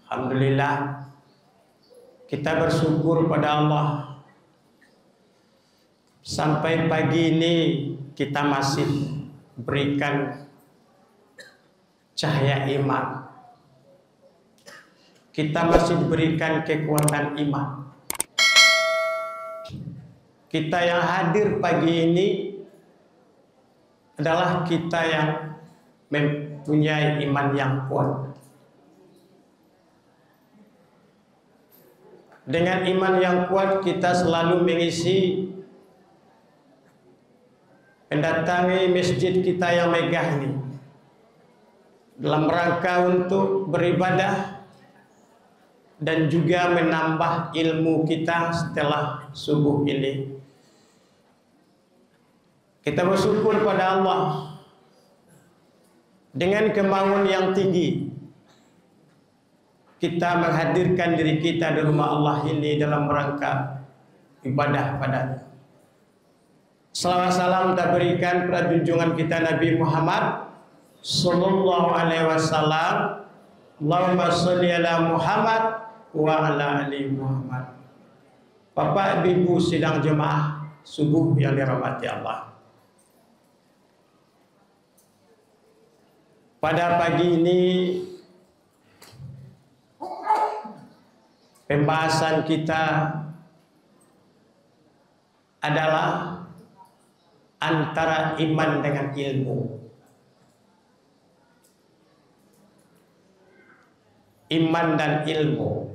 Alhamdulillah, kita bersyukur pada Allah. Sampai pagi ini kita masih berikan cahaya iman. Kita masih diberikan kekuatan iman. Kita yang hadir pagi ini adalah kita yang mempunyai iman yang kuat. Dengan iman yang kuat kita selalu mengisi, mendatangi masjid kita yang megah ini dalam rangka untuk beribadah dan juga menambah ilmu kita setelah subuh ini. Kita bersyukur pada Allah dengan kemauan yang tinggi. Kita menghadirkan diri kita di rumah Allah ini dalam rangka ibadah padanya. Salawat salam kita berikan pada junjungan kita Nabi Muhammad sallallahu alaihi wasallam. Allahumma sholli ala Muhammad wa ala ali Muhammad. Bapak Ibu sidang jemaah subuh yang dirahmati Allah. Pada pagi ini pembahasan kita adalah antara iman dengan ilmu. Iman dan ilmu.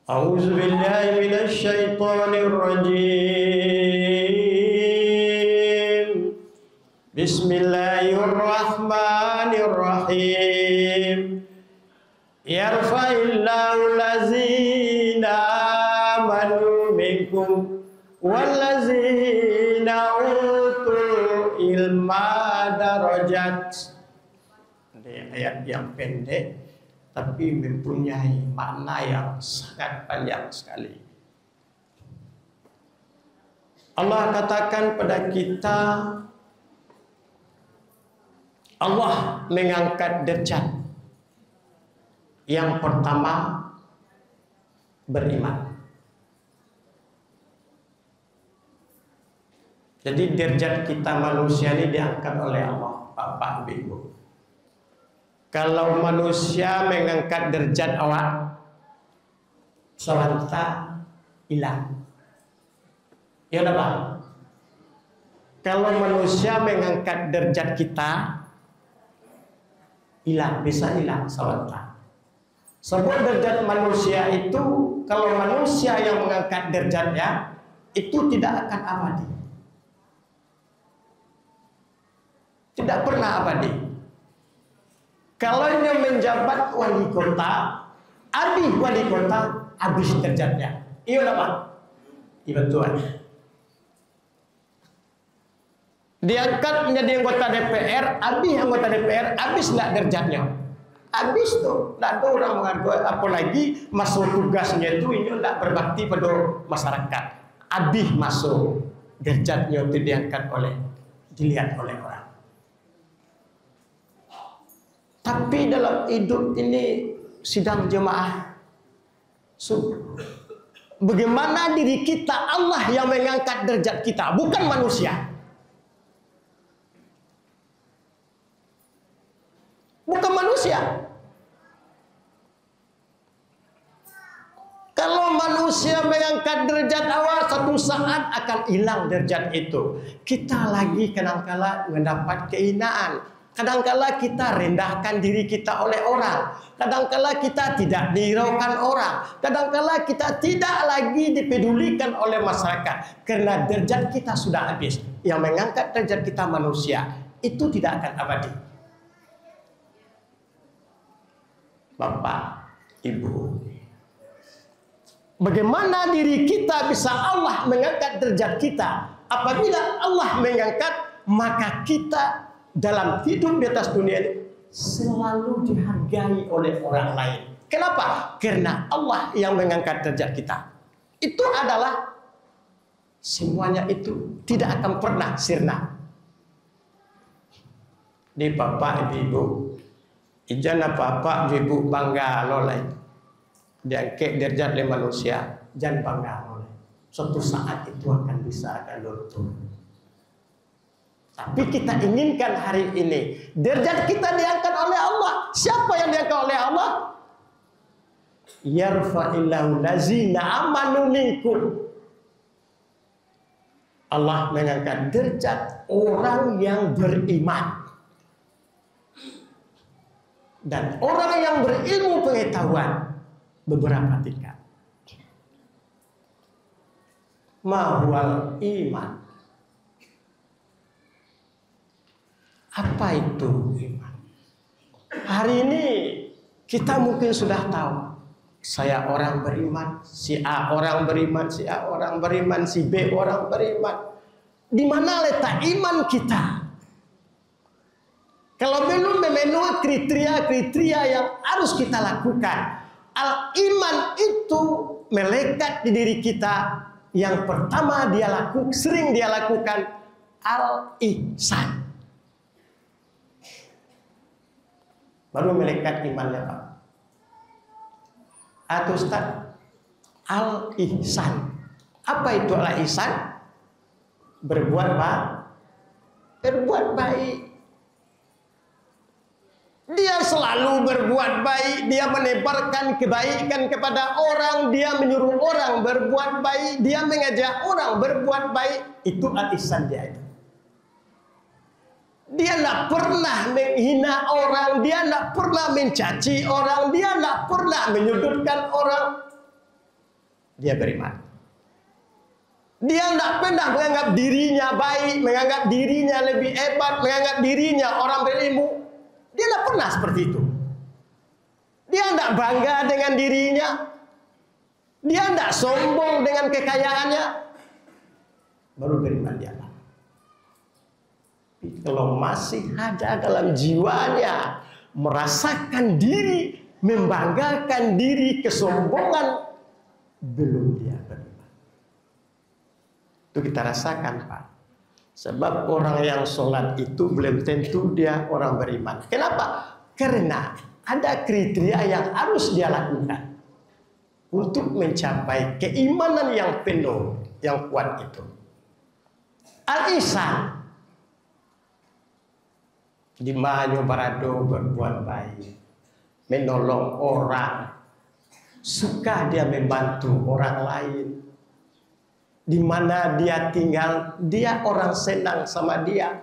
A'udzubillahi minasyaitonir rajim. Bismillahirrahmanirrahim. Yarfa'illahu allazina amanu minkum wallazina utul ilma darajat. Ini ayat yang pendek tapi mempunyai makna yang sangat panjang sekali. Allah katakan pada kita, Allah mengangkat derajat. Yang pertama, beriman. Jadi derajat kita manusia ini diangkat oleh Allah, Bapak Ibu. Kalau manusia mengangkat derajat awak, selantas hilang. Ya udah Pak. Kalau manusia mengangkat derajat kita, hilang, bisa hilang selantas. Sebab derajat manusia itu, kalau manusia yang mengangkat derajatnya, itu tidak akan abadi. Tidak pernah abadi. Kalau dia menjabat wali kota, habis wali kota, habis derajatnya. Iya Pak? Iya Tuhan. Diangkat menjadi anggota DPR, habis anggota DPR, habis enggak derajatnya. Habis tuh, tidak ada orang menghargai, apalagi masuk tugasnya itu ini tidak berbakti pada masyarakat. Habis masuk derajatnya itu dilihat oleh orang. Tapi dalam hidup ini sidang jemaah, bagaimana diri kita, Allah yang mengangkat derajat kita, bukan manusia. Bukan manusia. Kalau manusia mengangkat derajat awal, satu saat akan hilang derajat itu. Kita lagi kadangkala mendapat kehinaan. Kadangkala kita rendahkan diri kita oleh orang. Kadangkala kita tidak dihiraukan orang. Kadangkala kita tidak lagi dipedulikan oleh masyarakat. Karena derajat kita sudah habis. Yang mengangkat derajat kita manusia, itu tidak akan abadi. Bapak, Ibu, bagaimana diri kita bisa Allah mengangkat derajat kita? Apabila Allah mengangkat, maka kita dalam hidup di atas dunia ini selalu dihargai oleh orang lain. Kenapa? Karena Allah yang mengangkat derajat kita. Itu adalah semuanya itu tidak akan pernah sirna. Di Bapak Ibu, Ijan apa-apa ibu bangga lolai. Diangkat derajat le manusia, jangan bangga lolai. Suatu saat itu akan bisa akan luntur. Tapi kita inginkan hari ini derajat kita diangkat oleh Allah. Siapa yang diangkat oleh Allah? Yarfa'illahu lazina amanu minkum. Allah mengangkat derajat orang yang beriman. Dan orang yang berilmu pengetahuan beberapa tingkat. Mahwal iman. Apa itu iman? Hari ini kita mungkin sudah tahu. Saya orang beriman, si A orang beriman, si A orang beriman, si B orang beriman. Di mana letak iman kita? Kalau belum memenuhi kriteria-kriteria yang harus kita lakukan, al-iman itu melekat di diri kita. Yang pertama sering dia lakukan al-ihsan. Baru melekat imannya, Pak. Atau Ustaz, al-ihsan. Apa itu al-ihsan? Berbuat baik. Dia selalu berbuat baik, dia menebarkan kebaikan kepada orang, dia menyuruh orang berbuat baik, dia mengajak orang berbuat baik. Itu al-ihsan dia itu. Dia tidak pernah menghina orang, dia tidak pernah mencaci orang, dia tidak pernah menyudutkan orang. Dia beriman. Dia tidak pernah menganggap dirinya baik, menganggap dirinya lebih hebat, menganggap dirinya orang berilmu. Dia tidak pernah seperti itu. Dia tidak bangga dengan dirinya. Dia tidak sombong dengan kekayaannya. Baru beriman dia. Kalau masih ada dalam jiwanya merasakan diri, membanggakan diri, kesombongan, belum dia beriman. Itu kita rasakan, Pak. Sebab orang yang sholat itu belum tentu dia orang beriman. Kenapa? Karena ada kriteria yang harus dia lakukan untuk mencapai keimanan yang penuh, yang kuat itu. Al-ihsan. Di mana barado berbuat baik, menolong orang, suka dia membantu orang lain. Di mana dia tinggal, dia orang senang sama dia.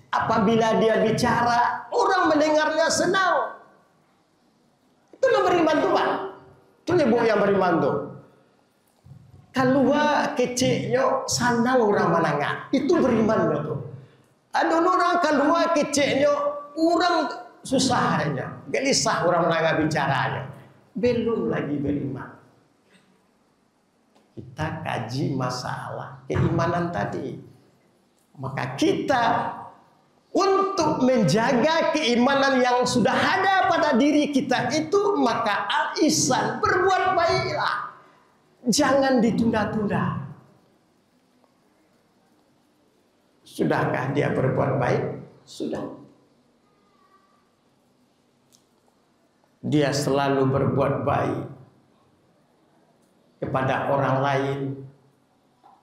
Apabila dia bicara, orang mendengarnya senang. Itu yang beriman tuh, Pak. Itu yang beriman tuh. Keluar kecilnya senang orang menangah. Itu beriman tuh. Ada orang keluar kecilnya, orang susahnya, gelisah orang menangah bicaranya. Belum lagi beriman. Kita kaji masalah keimanan tadi. Maka kita untuk menjaga keimanan yang sudah ada pada diri kita itu, maka al-ihsan, berbuat baiklah. Jangan ditunda-tunda. Sudahkah dia berbuat baik? Sudah. Dia selalu berbuat baik kepada orang lain.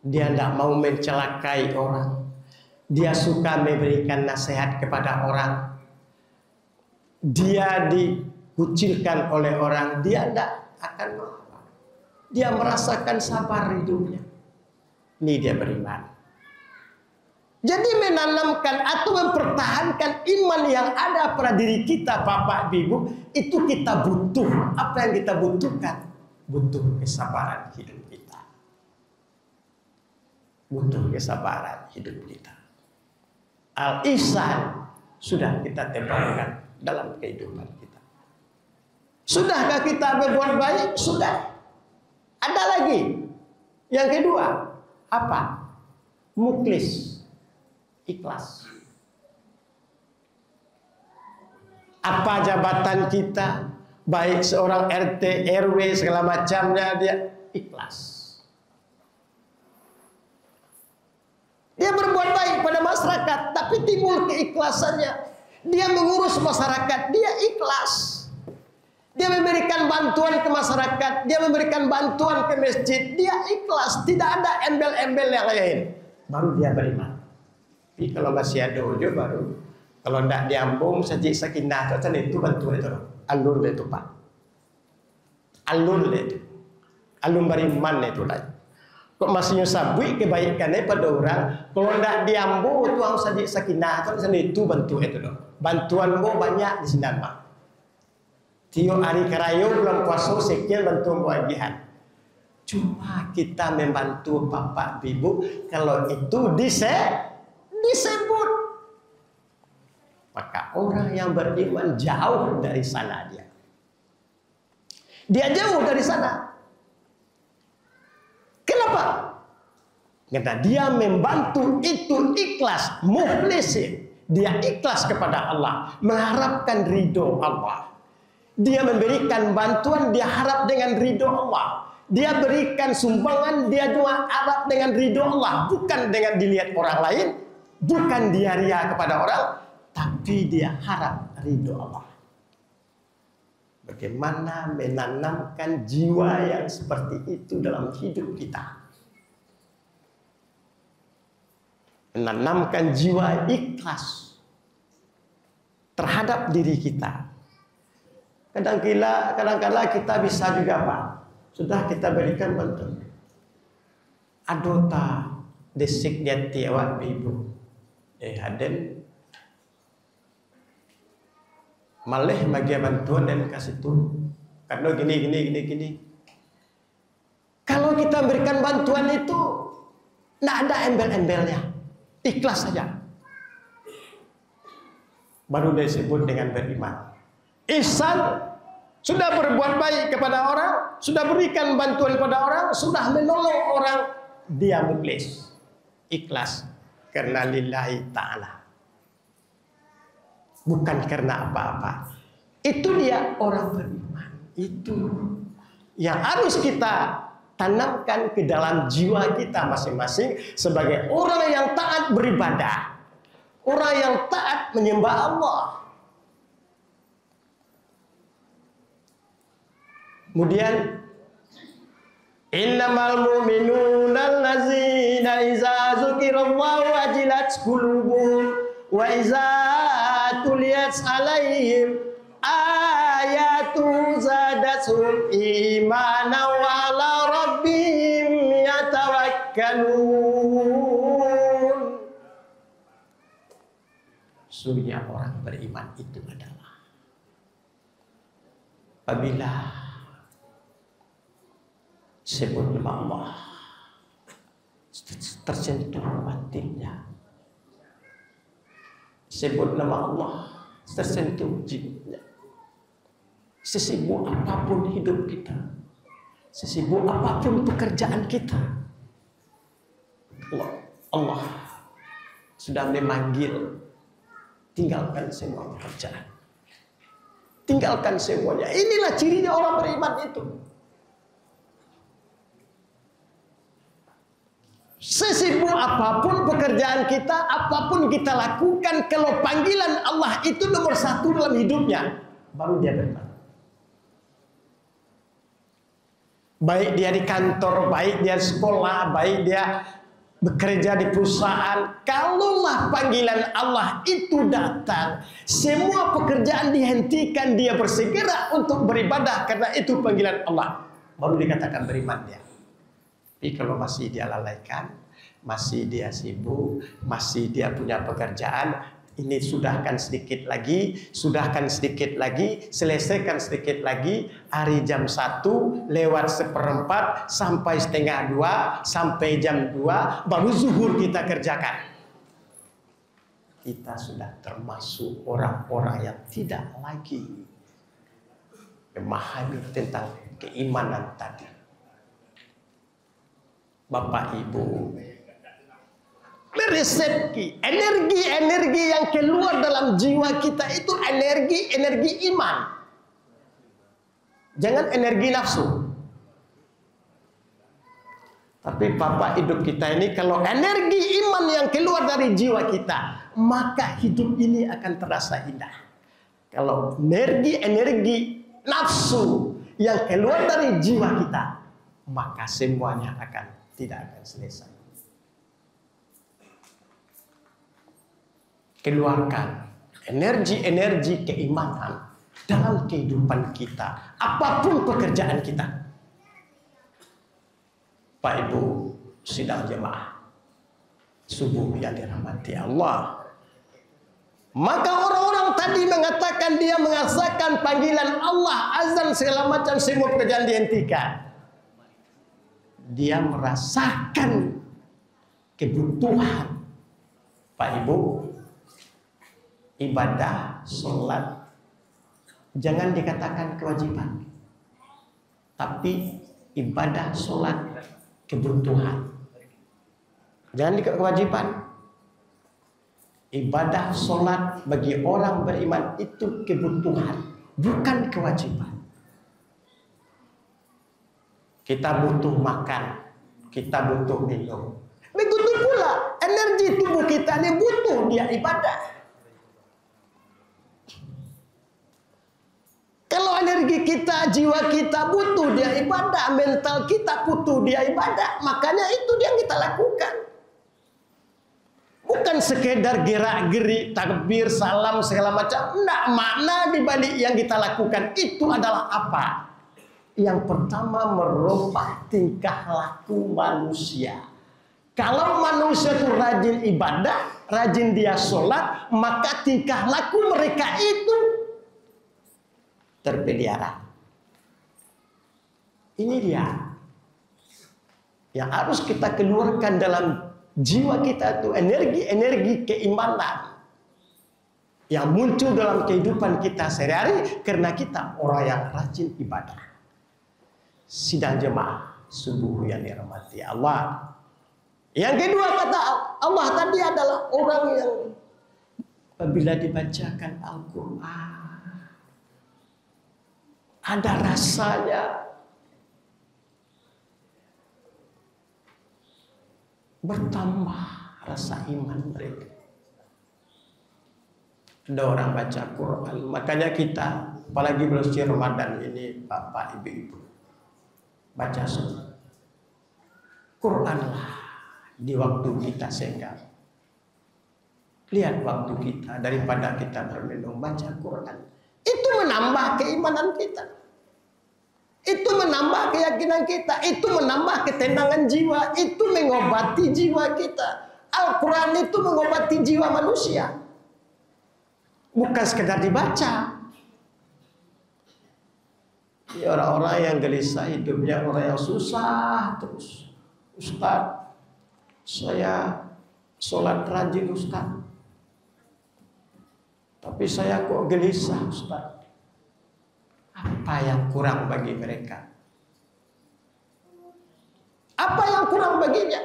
Dia tidak mau mencelakai orang. Dia suka memberikan nasihat kepada orang. Dia dikucilkan oleh orang, dia tidak akan marah. Dia merasakan sabar hidupnya. Ini dia beriman. Jadi menanamkan atau mempertahankan iman yang ada pada diri kita, Bapak Ibu, itu kita butuh. Apa yang kita butuhkan? Butuh kesabaran hidup kita. Butuh kesabaran hidup kita. Al-ihsan sudah kita tebarkan dalam kehidupan kita. Sudahkah kita berbuat baik? Sudah. Ada lagi. Yang kedua, apa? Mukhlis. Ikhlas. Apa jabatan kita, baik seorang RT, RW, segala macamnya, dia ikhlas. Dia berbuat baik pada masyarakat, tapi timbul keikhlasannya. Dia mengurus masyarakat, dia ikhlas. Dia memberikan bantuan ke masyarakat, dia memberikan bantuan ke masjid, dia ikhlas, tidak ada embel-embel yang lain. Baru dia beriman. Tapi kalau masih ada ujung baru, kalau tidak diambung sajik sakinah itu bantuan itu, alur itu Pak. Alur itu, alur beriman itu lah. Kok masih nyusabui kebaikannya pada orang, kalau tidak diambung itu harus sajik sakinah itu bantuan itu dong. Bantuan mau banyak di sini Pak. Tio hari kerayo bulan puasa sekian bantuan kewajiban. Cuma kita membantu bapak ibu kalau itu disebut. Maka orang yang beriman jauh dari sana dia. Dia jauh dari sana. Kenapa? Karena dia membantu itu ikhlas, mukhlisin. Dia ikhlas kepada Allah, mengharapkan ridho Allah. Dia memberikan bantuan, dia harap dengan ridho Allah. Dia berikan sumbangan, dia juga harap dengan ridho Allah. Bukan dengan dilihat orang lain, bukan dia ria kepada orang, tapi dia harap ridho Allah. Bagaimana menanamkan jiwa yang seperti itu dalam hidup kita? Menanamkan jiwa ikhlas terhadap diri kita. Kadang-kala kita bisa juga Pak, sudah kita berikan bantuan. Adota desik jati awak ibu, haden malih bagi bantuan dan kasih tuh. Karena gini. Kalau kita berikan bantuan itu, tidak ada embel-embelnya, ikhlas saja. Baru disebut dengan beriman. Ihsan, sudah berbuat baik kepada orang, sudah berikan bantuan kepada orang, sudah menolong orang, dia mukhlis, ikhlas karena lillahi ta'ala, bukan karena apa-apa. Itu dia orang beriman. Itu yang harus kita tanamkan ke dalam jiwa kita masing-masing sebagai orang yang taat beribadah, orang yang taat menyembah Allah. Kemudian innamal mu'minuna allazina iza dzukirallahu wajilat qulubuhum wa iza tuliyat alaihim ayatu zadatuhum imanan wa ala rabbihim yatawakkalun. Surya orang beriman itu adalah apabila sebut nama Allah tersentuh batinnya, sebut nama Allah tersentuh jiwanya. Sesibuk apapun hidup kita, sesibuk apapun pekerjaan kita, Allah sudah memanggil, tinggalkan semua pekerjaan, tinggalkan semuanya. Inilah cirinya orang beriman itu. Sesibuk apapun pekerjaan kita, apapun kita lakukan, kalau panggilan Allah itu nomor satu dalam hidupnya, baru dia beriman. Baik dia di kantor, baik dia di sekolah, baik dia bekerja di perusahaan, kalaulah panggilan Allah itu datang, semua pekerjaan dihentikan, dia bersegera untuk beribadah karena itu panggilan Allah, baru dikatakan beriman dia. Tapi kalau masih dia lalaikan, masih dia sibuk, masih dia punya pekerjaan, ini sudahkan sedikit lagi, selesaikan sedikit lagi, hari jam 1 lewat 1/4 sampai setengah 2, sampai jam 2, baru zuhur kita kerjakan. Kita sudah termasuk orang-orang yang tidak lagi memahami tentang keimanan tadi. Bapak Ibu, meresepki energi yang keluar dalam jiwa kita itu energi iman, jangan energi nafsu. Tapi Bapak, hidup kita ini kalau energi iman yang keluar dari jiwa kita, maka hidup ini akan terasa indah. Kalau energi nafsu yang keluar dari jiwa kita, maka semuanya tidak akan selesai. Keluarkan energi keimanan dalam kehidupan kita, apapun pekerjaan kita. Pak Ibu sidang jemaah subuh yang dirahmati Allah. Maka orang-orang tadi mengatakan dia merasakan panggilan Allah, azan segala macam, semua pekerjaan dihentikan. Dia merasakan kebutuhan. Pak Ibu, ibadah, sholat, jangan dikatakan kewajiban. Tapi ibadah, sholat, kebutuhan. Jangan dikatakan kewajiban. Ibadah, sholat bagi orang beriman itu kebutuhan, bukan kewajiban. Kita butuh makan, kita butuh minum. Begitu pula energi tubuh kita ini butuh dia ibadah. Kalau energi kita, jiwa kita butuh dia ibadah, mental kita butuh dia ibadah, makanya itu yang kita lakukan. Bukan sekedar gerak-gerik, takbir, salam, segala macam. Enggak, makna di balik yang kita lakukan itu adalah apa? Yang pertama, merubah tingkah laku manusia. Kalau manusia itu rajin ibadah, rajin dia sholat, maka tingkah laku mereka itu terpelihara. Ini dia yang harus kita keluarkan dalam jiwa kita, itu energi keimanan yang muncul dalam kehidupan kita sehari-hari karena kita orang yang rajin ibadah. Sidang jemaah subuh yang dirahmati Allah. Yang kedua, kata Allah tadi adalah orang yang apabila dibacakan Al-Quran ada rasanya, bertambah rasa iman mereka. Ada orang baca Quran, makanya kita apalagi bulan suci Ramadan ini, Bapak Ibu, baca surat Quranlah di waktu kita senggang. Lihat waktu kita daripada kita berminum, baca Quran. Itu menambah keimanan kita. Itu menambah keyakinan kita. Itu menambah ketenangan jiwa. Itu mengobati jiwa kita. Al-Quran itu mengobati jiwa manusia. Bukan sekedar dibaca. Ya, orang-orang yang gelisah hidupnya, orang yang susah terus. Ustaz, saya sholat rajin Ustaz, tapi saya kok gelisah Ustaz. Apa yang kurang bagi mereka? Apa yang kurang baginya?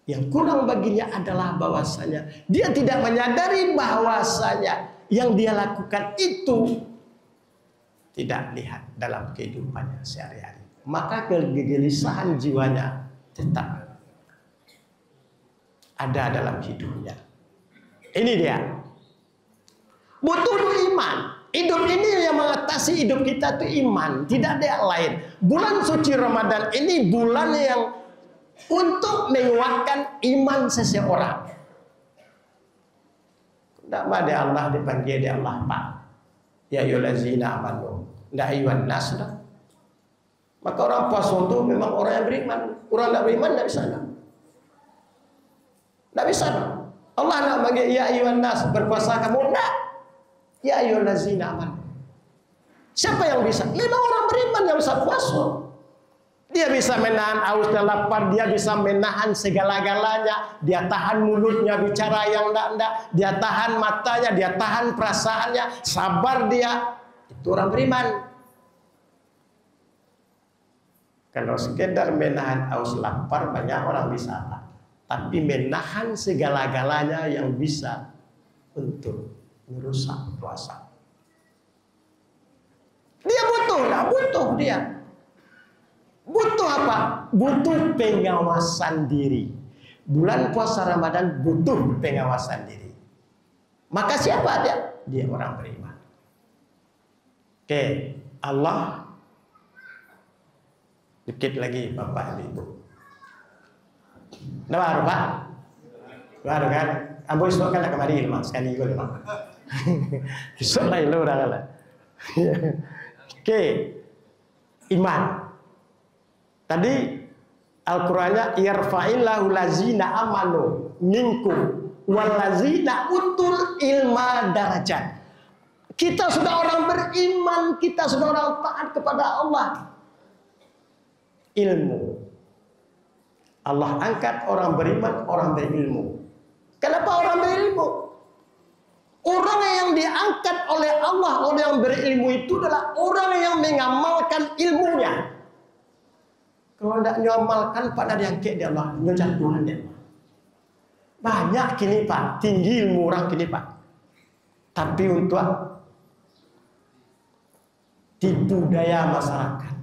Yang kurang baginya adalah bahwasanya dia tidak menyadari bahwasanya yang dia lakukan itu tidak lihat dalam kehidupannya sehari-hari. Maka kegelisahan jiwanya tetap ada dalam hidupnya. Ini dia. Butuh iman. Hidup ini yang mengatasi hidup kita itu iman. Tidak ada yang lain. Bulan suci Ramadan ini bulan yang untuk menguatkan iman seseorang. Tidak ada Allah dipanggil dia Allah Pak. Ya ayyuhallazina amanu. Tidak ayyuhan nas. Maka orang puasa itu memang orang yang beriman. Orang tidak beriman tidak bisa. Tidak bisa. Allah tidak panggil ya ayyuhan nas, berpuasa kamu. Tidak. Ya ayyuhallazina amanu. Siapa yang bisa? Memang orang beriman yang bisa puasa. Dia bisa menahan haus dan lapar, dia bisa menahan segala-galanya, dia tahan mulutnya bicara yang enggak, dia tahan matanya, dia tahan perasaannya, sabar dia. Itu orang beriman. Kalau sekedar menahan haus lapar banyak orang bisa, tapi menahan segala-galanya yang bisa untuk merusak puasa. Dia butuh dia. Butuh apa? Butuh pengawasan diri. Bulan puasa Ramadan butuh pengawasan diri. Maka siapa dia? Dia orang beriman. Oke, Allah. Dikit lagi Bapak Ibu. Nah, baru Pak? Baru kan? Ambo esok kan nak kemari lemah sekali gue lemah. Esok lain lo orang lah. Oke, iman. Tadi Al-Qur'annya yarfa'illahu lazina amanu minkum wallazina utul ilma darajat. Kita sudah orang beriman, kita sudah orang taat kepada Allah. Ilmu. Allah angkat orang beriman, orang berilmu. Kenapa orang berilmu? Orang yang diangkat oleh Allah, orang yang berilmu itu adalah orang yang mengamalkan ilmunya. Kalau tidak mengamalkan, pada diangkat dia Allah, menjatuhkan dia Allah. Banyak kini Pak, tinggi ilmu orang kini Pak. Tapi untuk tipu daya masyarakat.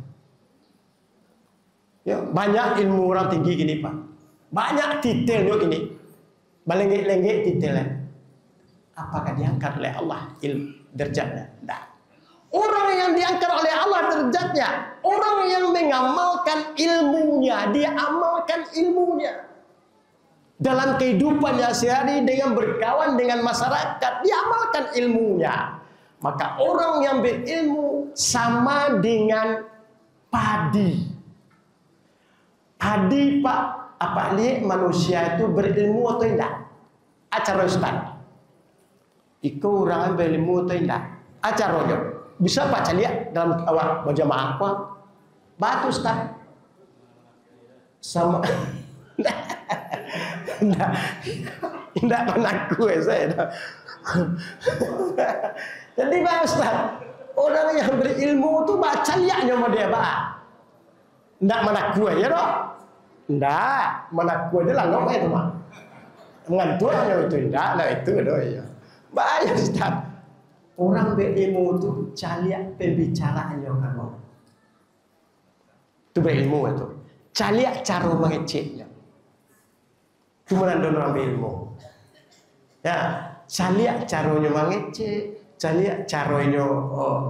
Ya, banyak ilmu orang tinggi gini Pak. Banyak detailnya gini. Balenggek-lenggek detailnya. Apakah diangkat oleh Allah derajatnya? Tidak. Orang yang diangkat oleh Allah derajatnya, orang yang mengamalkan ilmunya, dia amalkan ilmunya. Dalam kehidupannya sehari dengan berkawan dengan masyarakat, dia amalkan ilmunya. Maka orang yang berilmu sama dengan padi. Padi Pak, apa lihat manusia itu berilmu atau tidak? Acara Ustaz. Iku orang berilmu atau tidak? Acara yo. Bisa Pak lihat dalam awak berjamaah apa? Batu Ustaz. Sama. Tidak mengaku saya. Jadi Pak Ustaz, orang yang berilmu itu baca lihatnya sama dia Pak. Tidak mengaku ya dong. Tidak, mengaku aja lah ngomong itu Pak. Mengantuannya itu tidak, lah itu doh ya. Bahaya Ustaz. Orang berilmu itu caliak pembicaraannya kamu. Itu berilmu itu. Caliak cara mengeceknya. Itu menandung orang berilmu. Ya, caliak caranya mengecek, caliak caranya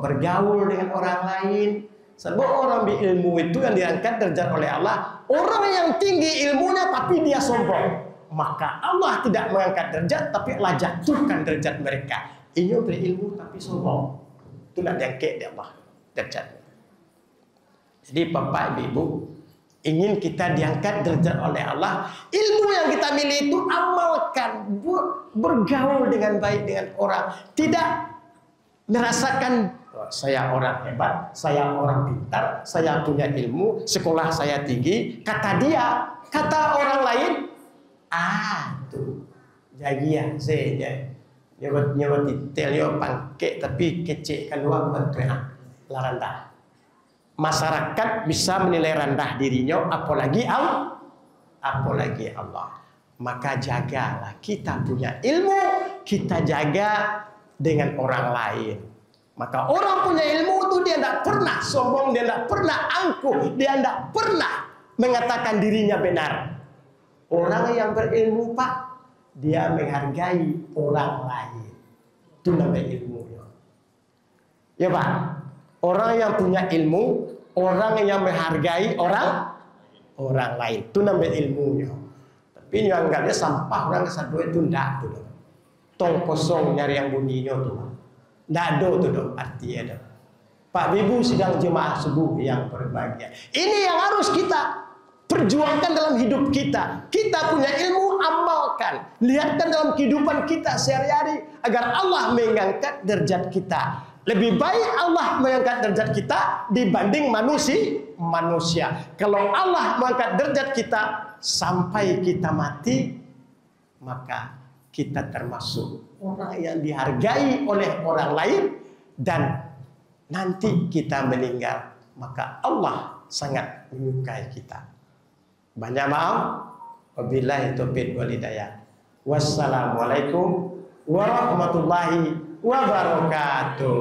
bergaul dengan orang lain. Sebab orang berilmu itu yang diangkat derajat oleh Allah. Orang yang tinggi ilmunya tapi dia sombong. Maka Allah tidak mengangkat derajat tapi Allah jatuhkan derajat mereka. Ini berilmu tapi sombong. Itu tidak diangkat dia Allah derajatnya. Jadi Bapak Ibu, ingin kita diangkat derajat oleh Allah, ilmu yang kita milih itu amalkan, bergaul dengan baik dengan orang, tidak merasakan saya orang hebat, saya orang pintar, saya punya ilmu, sekolah saya tinggi. Kata dia, kata orang lain, tuh jagia saya nyebut detailnya pangke tapi kecil keluar bentuknya rendah. Masyarakat bisa menilai rendah dirinya, apalagi Allah. Maka jagalah, kita punya ilmu, kita jaga dengan orang lain. Maka orang punya ilmu itu dia tidak pernah sombong, dia tidak pernah angkuh, dia tidak pernah mengatakan dirinya benar. Orang yang berilmu Pak, dia menghargai orang lain. Itu namanya ilmu. Ya Pak, orang yang punya ilmu, orang yang menghargai orang lain. Itu namanya ilmunya. Tapi yang anggapnya sampah orang kesatu itu tidak. Tong kosong nyari yang bunyinya tuh. Tidak ada tuh artinya. Pak Ibu sidang jemaah subuh yang berbahagia. Ini yang harus kita perjuangkan dalam hidup kita. Kita punya ilmu, amalkan. Lihatkan dalam kehidupan kita sehari-hari agar Allah mengangkat derajat kita. Lebih baik Allah mengangkat derajat kita dibanding manusia. Kalau Allah mengangkat derajat kita sampai kita mati, maka kita termasuk orang yang dihargai oleh orang lain, dan nanti kita meninggal, maka Allah sangat menyukai kita. Banyak maaf. Wabillahi taufiq wal hidayah. Wassalamualaikum warahmatullahi wabarakatuh.